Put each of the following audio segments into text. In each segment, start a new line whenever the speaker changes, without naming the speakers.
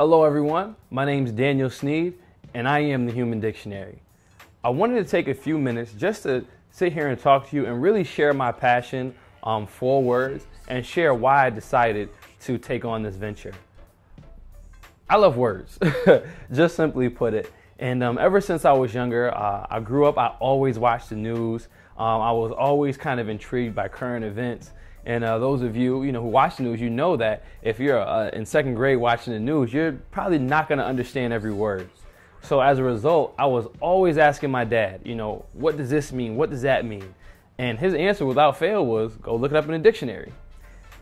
Hello everyone, my name is Daniel Snead and I am the Human Dictionary. I wanted to take a few minutes just to sit here and talk to you and really share my passion for words and share why I decided to take on this venture. I love words, just simply put it. And ever since I was younger, I grew up, I always watched the news. I was always kind of intrigued by current events. And those of you, who watch the news, you know that if you're in second grade watching the news, you're probably not going to understand every word. So as a result, I was always asking my dad, what does this mean? What does that mean? And his answer without fail was, go look it up in a dictionary.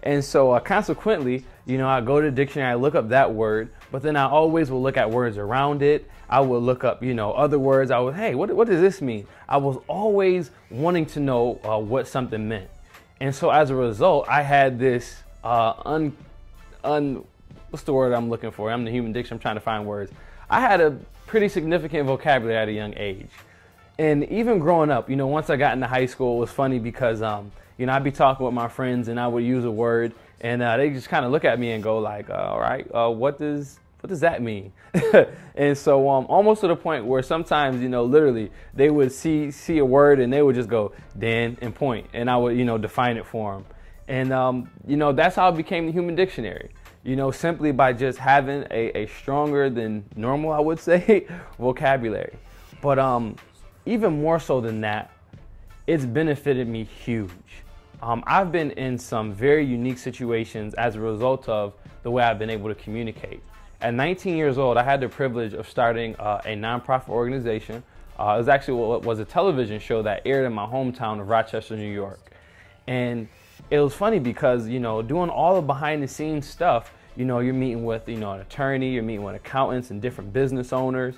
And so consequently, I go to the dictionary, I look up that word, but then I always will look at words around it. I would look up, other words. I would, hey, what does this mean? I was always wanting to know what something meant. And so as a result, I had this, what's the word I'm looking for? I'm the Human Dictionary, I'm trying to find words. I had a pretty significant vocabulary at a young age. And even growing up, once I got into high school, it was funny because, I'd be talking with my friends and I would use a word and they just kind of look at me and go like, all right, what does that mean? And so almost to the point where sometimes, literally they would see a word and they would just go, Dan, and point. And I would, define it for them. And, that's how it became the Human Dictionary, simply by just having a stronger than normal, I would say, vocabulary. But even more so than that, it's benefited me huge. I've been in some very unique situations as a result of the way I've been able to communicate. At 19 years old, I had the privilege of starting a nonprofit organization. It was actually what was a television show that aired in my hometown of Rochester, New York. And it was funny because, doing all the behind the scenes stuff, you're meeting with, an attorney, you're meeting with accountants and different business owners.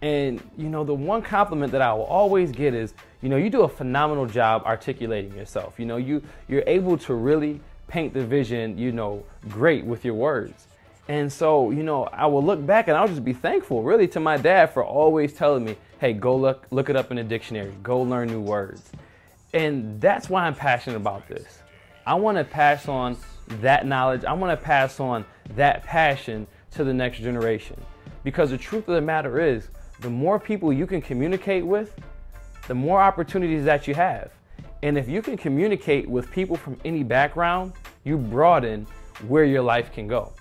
And, the one compliment that I will always get is, you do a phenomenal job articulating yourself. You're able to really paint the vision, great with your words. And so, I will look back and I'll just be thankful really to my dad for always telling me, hey, go look it up in a dictionary, go learn new words. And that's why I'm passionate about this. I want to pass on that knowledge. I want to pass on that passion to the next generation. Because the truth of the matter is, the more people you can communicate with, the more opportunities that you have. And if you can communicate with people from any background, you broaden where your life can go.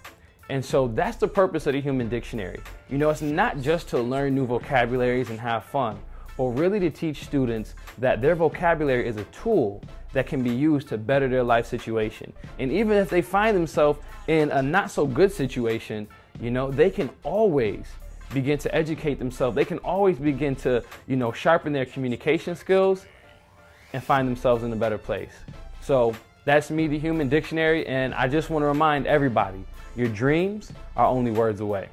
And so that's the purpose of the Human Dictionary. It's not just to learn new vocabularies and have fun, but really to teach students that their vocabulary is a tool that can be used to better their life situation. And even if they find themselves in a not so good situation, they can always begin to educate themselves. They can always begin to, sharpen their communication skills and find themselves in a better place. So that's me, the Human Dictionary, and I just want to remind everybody, your dreams are only words away.